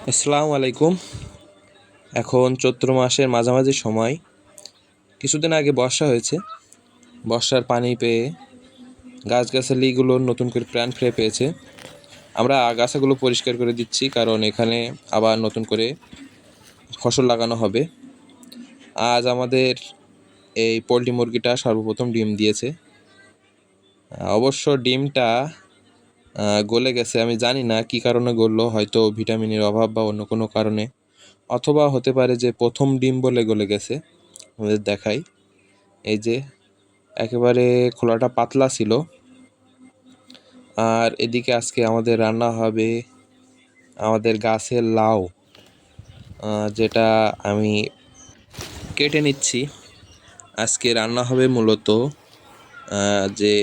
আসসালামু আলাইকুম। এখন চৈত্র মাসের মাঝামাঝি সময়। কিছুদিন আগে বর্ষা হয়েছে। বর্ষার পানি পেয়ে গাছগাছালিগুলো নতুন করে প্রাণ ফিরে পেয়েছে। আমরা আগাছাগুলো পরিষ্কার করে দিচ্ছি, কারণ এখানে আবার নতুন করে ফসল লাগানো হবে। আজ আমাদের এই পোলট্রি মুরগিটা সর্বপ্রথম ডিম দিয়েছে। অবশ্য ডিমটা গলে গেছে, আমি জানি না কী কারণে গললো, হয়তো ভিটামিনের অভাব বা অন্য কোনো কারণে, অথবা হতে পারে যে প্রথম ডিম বলে গলে গেছে। আমাদের দেখাই, এই যে একেবারে খোলাটা পাতলা ছিল। আর এদিকে আজকে আমাদের রান্না হবে আমাদের গাছের লাউ, যেটা আমি কেটে নিচ্ছি। আজকে রান্না হবে মূলত যে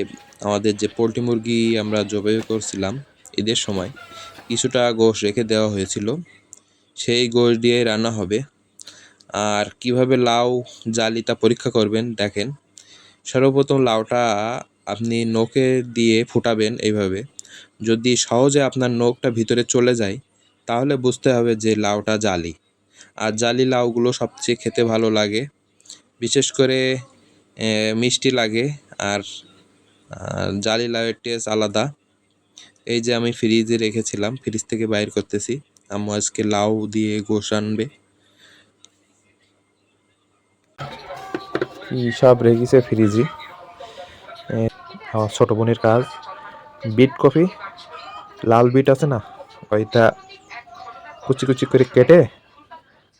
আমাদের যে পোলট্রি মুরগি আমরা জবাই করছিলাম ঈদের সময়, কিছুটা গোশ রেখে দেওয়া হয়েছিল, সেই গোশ দিয়ে রান্না হবে। আর কিভাবে লাউ জালি তা পরীক্ষা করবেন দেখেন। সর্বপ্রথম লাউটা আপনি নখে দিয়ে ফুটাবেন এইভাবে। যদি সহজে আপনার নখটা ভিতরে চলে যায় তাহলে বুঝতে হবে যে লাউটা জালি। আর জালি লাউগুলো সবচেয়ে খেতে ভালো লাগে, বিশেষ করে মিষ্টি লাগে। আর জালি লাউয়ের টেস্ট আলাদা। এই যে আমি ফ্রিজে রেখেছিলাম, ফ্রিজ থেকে বাইর করতেছি। আম্মু আজকে লাউ দিয়ে গোশ আনবে। সব রেখেছে ফ্রিজে। আমার ছোট বোনের কাজ, বিট কফি, লাল বিট আছে না, ওইটা কুচি কুচি করে কেটে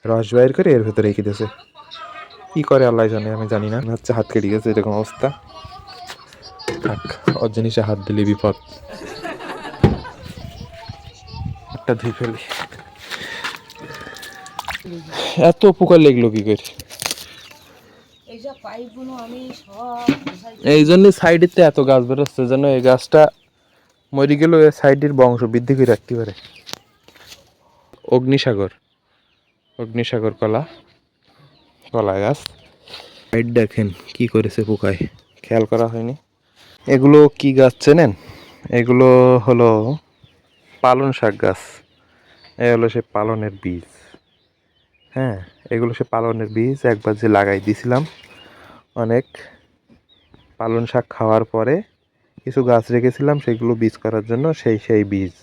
রস বাইর করে এর ভেতরে রেখে দিয়েছে। কি করে আল্লাহ জানে, আমি জানি না। হচ্ছে হাত কেটে গেছে, এরকম অবস্থা। থাক, ওর জিনিসে হাত দিলে বিপদ। একটা ধুই ফেলি। এত পোকা লেগলো কি করে? এই জন্য সাইডেতে এত গাছ বেরোচ্ছে, যেন এই গাছটা মরে গেল, এই সাইডের বংশ বৃদ্ধি করে রাখতে পারে। অগ্নিসাগর, অগ্নিসাগর কলা, কলা গাছ। সাইড দেখেন কি করেছে পোকায়, খেয়াল করা হয়নি। এগুলো কি গাছ চেনেন? এগুলো হলো পালন শাক গাছ। এই হলো সে পালনের বীজ। হ্যাঁ, এগুলো সে পালনের বীজ। একবার যে লাগাই দিয়েছিলাম, অনেক পালন শাক খাওয়ার পরে কিছু গাছ রেখেছিলাম সেগুলো বীজ করার জন্য, সেই বীজ।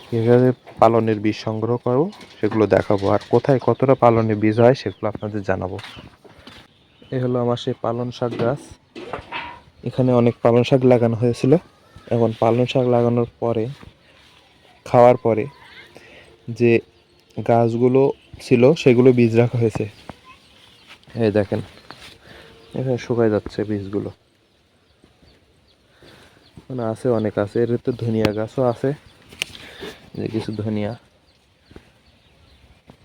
কীভাবে পালনের বীজ সংগ্রহ করবো সেগুলো দেখাবো, আর কোথায় কতটা পালনের বীজ হয় সেগুলো আপনাদের জানাবো। এ হলো আমার সেই পালন শাক গাছ। এখানে অনেক পালন শাক লাগানো হয়েছিল। এখন পালন শাক লাগানোর পরে, খাওয়ার পরে যে গাছগুলো ছিল সেগুলো বীজ রাখা হয়েছে। এই দেখেন, এখানে শুকায় যাচ্ছে বীজগুলো। মানে আছে, অনেক আছে। এর তো ধনিয়া গাছও আছে, যে কিছু ধনিয়া,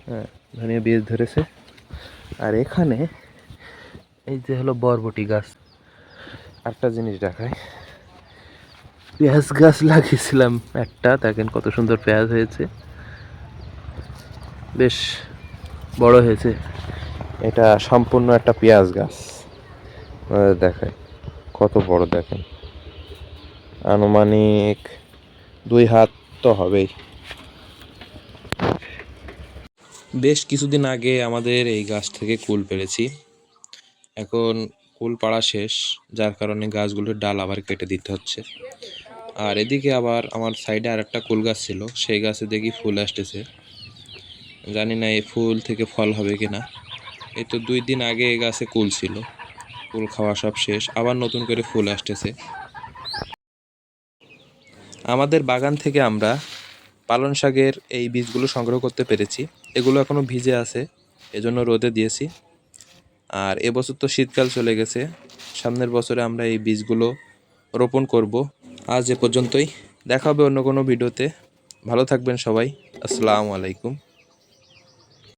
হ্যাঁ, ধনিয়া বীজ ধরেছে। আর এখানে এই যে হলো বরবটি গাছ। একটা জিনিস দেখায়, পেঁয়াজ গাছ লাগিয়েছিলাম একটা, দেখেন কত সুন্দর পেঁয়াজ হয়েছে, বেশ বড় হয়েছে। এটা সম্পূর্ণ একটা পেঁয়াজ গাছ। দেখায় কত বড়, দেখেন আনুমানিক 2 হাত তো হবেই। বেশ কিছুদিন আগে আমাদের এই গাছ থেকে কুল পেরেছি। এখন কুল পাড়া শেষ, যার কারণে গাছগুলোর ডাল আবার কেটে দিতে হচ্ছে। আর এদিকে আবার আমার সাইডে আর একটা কুল গাছ ছিল, সেই গাছে দেখি ফুল আসতেছে। জানি না এই ফুল থেকে ফল হবে কিনা। এই তো 2 দিন আগে এই গাছে কুল ছিল, কুল খাওয়া সব শেষ, আবার নতুন করে ফুল আসতেছে। আমাদের বাগান থেকে আমরা পালন শাকের এই বীজগুলো সংগ্রহ করতে পেরেছি। এগুলো এখনও ভিজে আছে, এজন্য রোদে দিয়েছি। আর এবছর তো শীতকাল চলে গেছে, সামনের বছরে আমরা এই বীজগুলো রোপণ করব। আজ এ পর্যন্তই, দেখা হবে অন্য কোনো ভিডিওতে। ভালো থাকবেন সবাই। আসসালামু আলাইকুম।